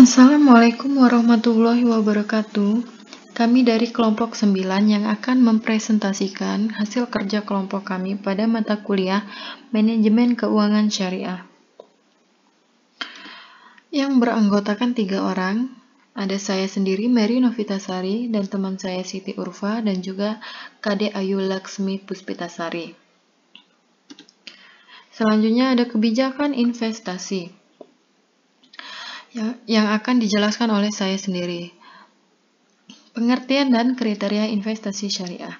Assalamualaikum warahmatullahi wabarakatuh. Kami dari kelompok 9 yang akan mempresentasikan hasil kerja kelompok kami pada mata kuliah Manajemen Keuangan Syariah. Yang beranggotakan 3 orang, ada saya sendiri Mary Novitasari dan teman saya Siti Urfa dan juga Kade Ayu Laksmi Puspitasari. Selanjutnya ada kebijakan investasi yang akan dijelaskan oleh saya sendiri. Pengertian dan kriteria investasi syariah.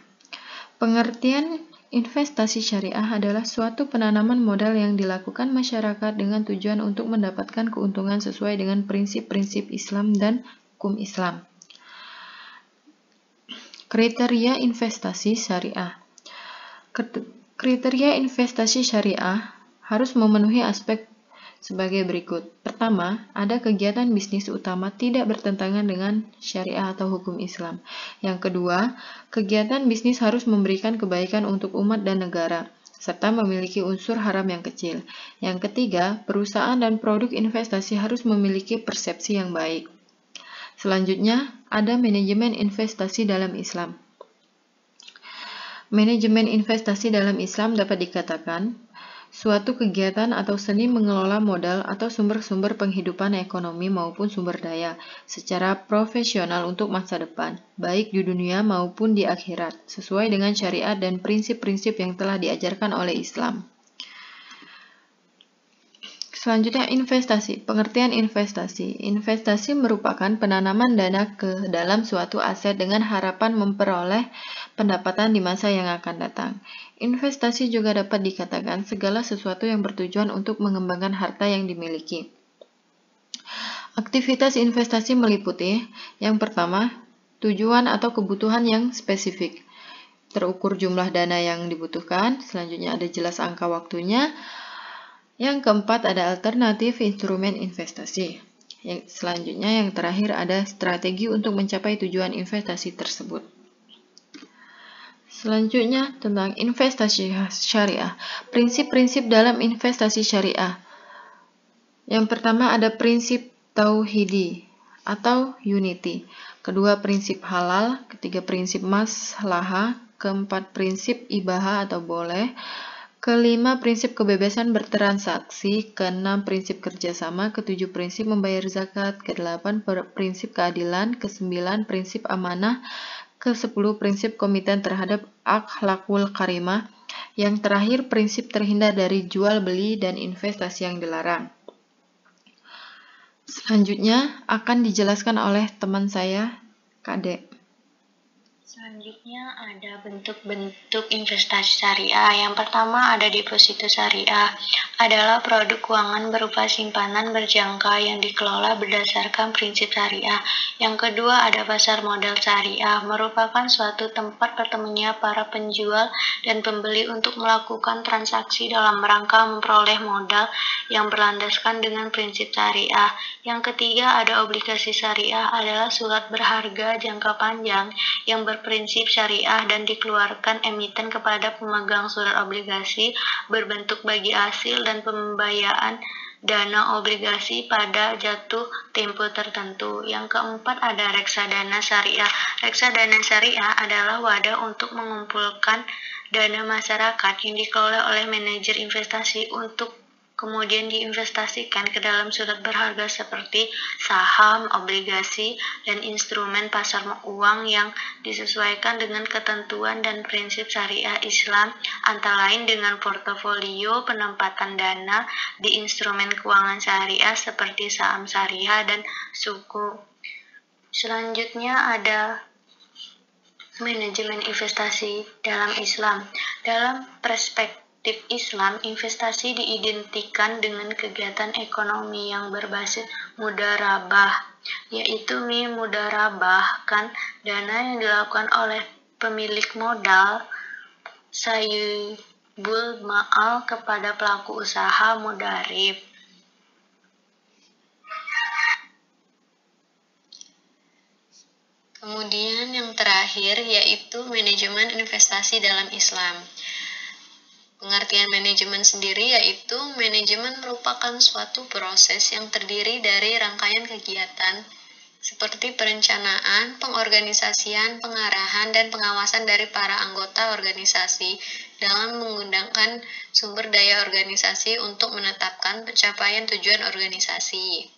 Pengertian investasi syariah adalah suatu penanaman modal yang dilakukan masyarakat dengan tujuan untuk mendapatkan keuntungan sesuai dengan prinsip-prinsip Islam dan hukum Islam. Kriteria investasi syariah. Kriteria investasi syariah harus memenuhi aspek sebagai berikut. Pertama, ada kegiatan bisnis utama tidak bertentangan dengan syariah atau hukum Islam. Yang kedua, kegiatan bisnis harus memberikan kebaikan untuk umat dan negara, serta memiliki unsur haram yang kecil. Yang ketiga, perusahaan dan produk investasi harus memiliki persepsi yang baik. Selanjutnya, ada manajemen investasi dalam Islam. Manajemen investasi dalam Islam dapat dikatakan suatu kegiatan atau seni mengelola modal atau sumber-sumber penghidupan ekonomi maupun sumber daya secara profesional untuk masa depan, baik di dunia maupun di akhirat, sesuai dengan syariat dan prinsip-prinsip yang telah diajarkan oleh Islam. Selanjutnya, investasi. Pengertian investasi. Investasi merupakan penanaman dana ke dalam suatu aset dengan harapan memperoleh pendapatan di masa yang akan datang. Investasi juga dapat dikatakan segala sesuatu yang bertujuan untuk mengembangkan harta yang dimiliki. Aktivitas investasi meliputi, yang pertama, tujuan atau kebutuhan yang spesifik. Terukur jumlah dana yang dibutuhkan, selanjutnya ada jelas angka waktunya. Yang keempat ada alternatif instrumen investasi. Selanjutnya yang terakhir ada strategi untuk mencapai tujuan investasi tersebut. Selanjutnya tentang investasi syariah. Prinsip-prinsip dalam investasi syariah. Yang pertama ada prinsip tauhidi atau unity. Kedua prinsip halal. Ketiga prinsip maslahah. Keempat prinsip ibaha atau boleh. Kelima, prinsip kebebasan bertransaksi. Keenam, prinsip kerjasama. Ketujuh, prinsip membayar zakat. Kedelapan, prinsip keadilan. Kesembilan, prinsip amanah. Kesepuluh, prinsip komitmen terhadap akhlakul karimah. Yang terakhir, prinsip terhindar dari jual beli dan investasi yang dilarang. Selanjutnya akan dijelaskan oleh teman saya, Kade. Selanjutnya ada bentuk-bentuk investasi syariah. Yang pertama ada deposito syariah. Adalah produk keuangan berupa simpanan berjangka yang dikelola berdasarkan prinsip syariah. Yang kedua ada pasar modal syariah. Merupakan suatu tempat bertemunya para penjual dan pembeli untuk melakukan transaksi dalam rangka memperoleh modal yang berlandaskan dengan prinsip syariah. Yang ketiga ada obligasi syariah. Adalah surat berharga jangka panjang yang berprinsip syariah dan dikeluarkan emiten kepada pemegang surat obligasi berbentuk bagi hasil dan pembayaran dana obligasi pada jatuh tempo tertentu. Yang keempat ada reksadana syariah. Reksadana syariah adalah wadah untuk mengumpulkan dana masyarakat yang dikelola oleh manajer investasi untuk kemudian diinvestasikan ke dalam surat berharga seperti saham, obligasi, dan instrumen pasar uang yang disesuaikan dengan ketentuan dan prinsip syariah Islam, antara lain dengan portofolio penempatan dana di instrumen keuangan syariah seperti saham syariah dan suku. Selanjutnya ada manajemen investasi dalam Islam. Dalam perspektif Islam, investasi diidentikan dengan kegiatan ekonomi yang berbasis mudharabah, yaitu mudharabahkan dana yang dilakukan oleh pemilik modal sayyibul ma'al kepada pelaku usaha mudharib. Kemudian yang terakhir yaitu manajemen investasi dalam Islam. Pengertian manajemen sendiri yaitu manajemen merupakan suatu proses yang terdiri dari rangkaian kegiatan seperti perencanaan, pengorganisasian, pengarahan, dan pengawasan dari para anggota organisasi dalam menggunakan sumber daya organisasi untuk menetapkan pencapaian tujuan organisasi.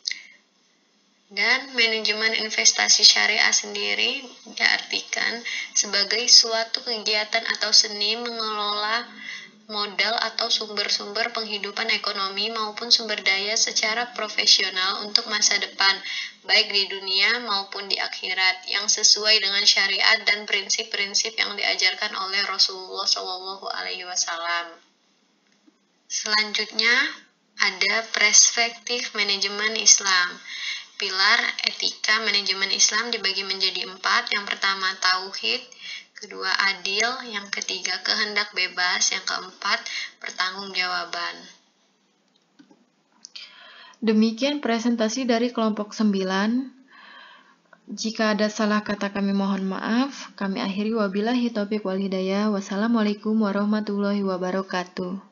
Dan manajemen investasi syariah sendiri diartikan sebagai suatu kegiatan atau seni mengelola modal atau sumber-sumber penghidupan ekonomi maupun sumber daya secara profesional untuk masa depan, baik di dunia maupun di akhirat, yang sesuai dengan syariat dan prinsip-prinsip yang diajarkan oleh Rasulullah SAW. Selanjutnya, ada perspektif manajemen Islam. Pilar etika manajemen Islam dibagi menjadi 4. Yang pertama, tauhid. Kedua, adil. Yang ketiga, kehendak bebas. Yang keempat, pertanggungjawaban. Demikian presentasi dari kelompok 9. Jika ada salah kata kami mohon maaf. Kami akhiri wabillahi taufiq wal hidayah. Wassalamualaikum warahmatullahi wabarakatuh.